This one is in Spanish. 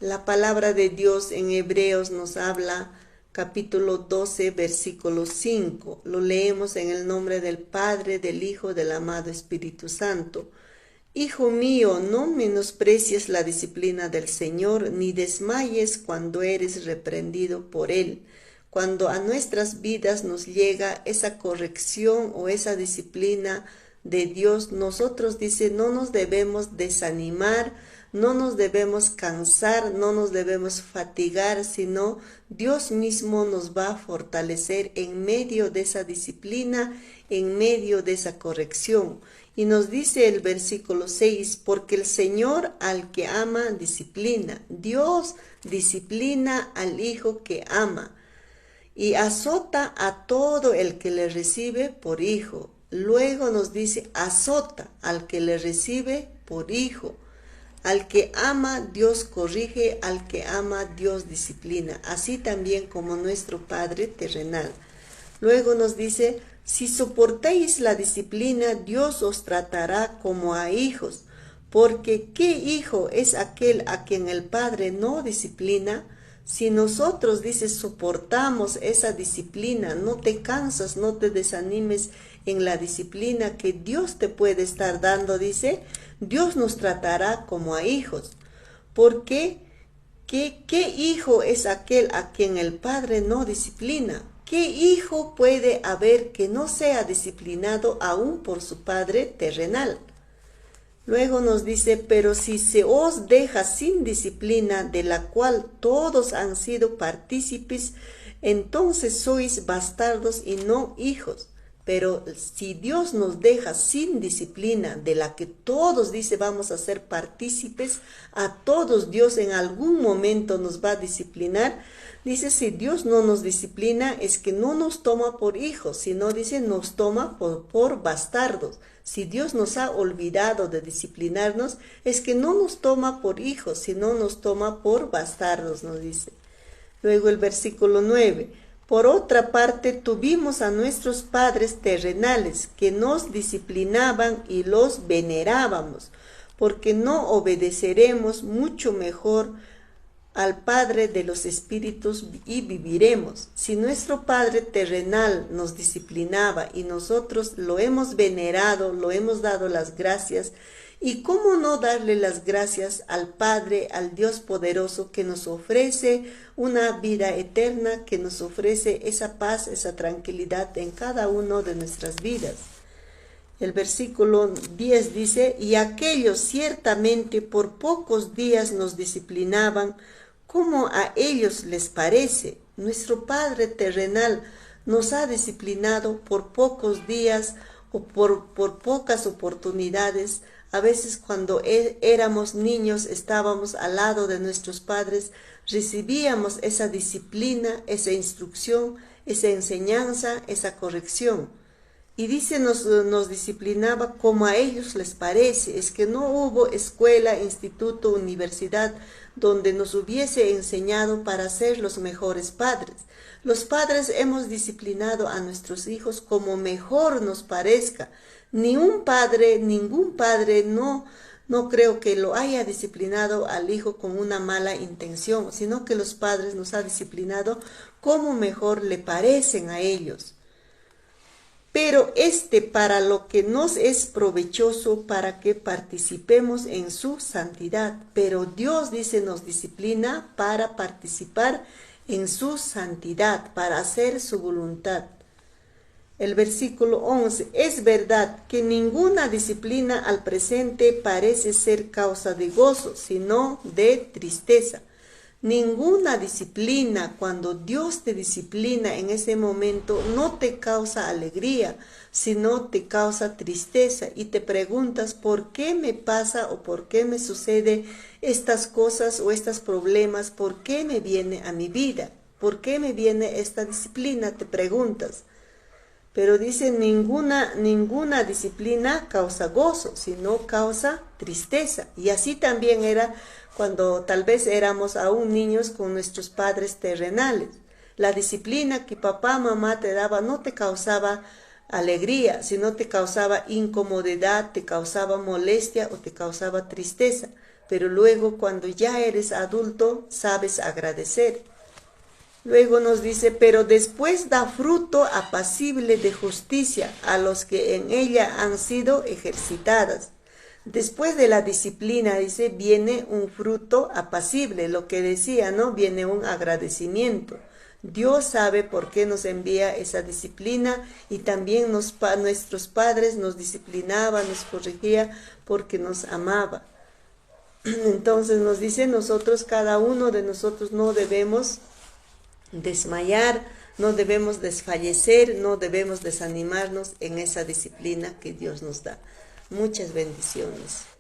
La palabra de Dios en Hebreos nos habla, capítulo 12, versículo 5. Lo leemos en el nombre del Padre, del Hijo, del amado Espíritu Santo. Hijo mío, no menosprecies la disciplina del Señor, ni desmayes cuando eres reprendido por Él. Cuando a nuestras vidas nos llega esa corrección o esa disciplina de Dios, nosotros, dice, no nos debemos desanimar, no nos debemos cansar, no nos debemos fatigar, sino Dios mismo nos va a fortalecer en medio de esa disciplina, en medio de esa corrección. Y nos dice el versículo 6, porque el Señor al que ama disciplina. Dios disciplina al hijo que ama y azota a todo el que le recibe por hijo. Luego nos dice, azota al que le recibe por hijo. Al que ama, Dios corrige, al que ama, Dios disciplina, así también como nuestro Padre terrenal. Luego nos dice, si soportáis la disciplina, Dios os tratará como a hijos, porque ¿qué hijo es aquel a quien el Padre no disciplina? Si nosotros, dice, soportamos esa disciplina, no te cansas, no te desanimes en la disciplina que Dios te puede estar dando, dice, Dios nos tratará como a hijos. Porque ¿qué hijo es aquel a quien el Padre no disciplina? ¿Qué hijo puede haber que no sea disciplinado aún por su Padre terrenal? Luego nos dice, pero si se os deja sin disciplina, de la cual todos han sido partícipes, entonces sois bastardos y no hijos. Pero si Dios nos deja sin disciplina, de la que todos, dice, vamos a ser partícipes, a todos Dios en algún momento nos va a disciplinar. Dice, si Dios no nos disciplina, es que no nos toma por hijos, sino, dice, nos toma por bastardos. Si Dios nos ha olvidado de disciplinarnos, es que no nos toma por hijos, sino nos toma por bastardos, nos dice. Luego el versículo 9. Por otra parte, tuvimos a nuestros padres terrenales que nos disciplinaban y los venerábamos, porque no obedeceremos mucho mejor al Padre de los Espíritus y viviremos. Si nuestro Padre terrenal nos disciplinaba y nosotros lo hemos venerado, lo hemos dado las gracias, ¿y cómo no darle las gracias al Padre, al Dios poderoso que nos ofrece una vida eterna, que nos ofrece esa paz, esa tranquilidad en cada uno de nuestras vidas? El versículo 10 dice, y aquellos ciertamente por pocos días nos disciplinaban, como a ellos les parece. Nuestro Padre terrenal nos ha disciplinado por pocos días o por pocas oportunidades. A veces cuando éramos niños, estábamos al lado de nuestros padres, recibíamos esa disciplina, esa instrucción, esa enseñanza, esa corrección. Y dice, nos disciplinaba como a ellos les parece. Es que no hubo escuela, instituto, universidad donde nos hubiese enseñado para ser los mejores padres. Los padres hemos disciplinado a nuestros hijos como mejor nos parezca. Ningún padre no creo que lo haya disciplinado al hijo con una mala intención, sino que los padres nos han disciplinado como mejor le parecen a ellos. Pero para lo que nos es provechoso, para que participemos en su santidad. Pero Dios, dice, nos disciplina para participar en su santidad, para hacer su voluntad. El versículo 11, es verdad que ninguna disciplina al presente parece ser causa de gozo, sino de tristeza. Ninguna disciplina, cuando Dios te disciplina en ese momento, no te causa alegría, sino te causa tristeza. Y te preguntas, ¿por qué me pasa o por qué me sucede estas cosas o estos problemas? ¿Por qué me viene a mi vida? ¿Por qué me viene esta disciplina? Te preguntas. Pero dice, ninguna disciplina causa gozo, sino causa tristeza. Y así también era cuando tal vez éramos aún niños con nuestros padres terrenales. La disciplina que papá, mamá te daba no te causaba alegría, sino te causaba incomodidad, te causaba molestia o te causaba tristeza. pero luego cuando ya eres adulto sabes agradecer. Luego nos dice, pero después da fruto apacible de justicia a los que en ella han sido ejercitadas. Después de la disciplina, dice, viene un fruto apacible, lo que decía, ¿no? Viene un agradecimiento. Dios sabe por qué nos envía esa disciplina y también nuestros padres nos disciplinaban, nos corregía porque nos amaba. Entonces nos dice, nosotros, cada uno de nosotros no debemos desmayar, no debemos desfallecer, no debemos desanimarnos en esa disciplina que Dios nos da. Muchas bendiciones.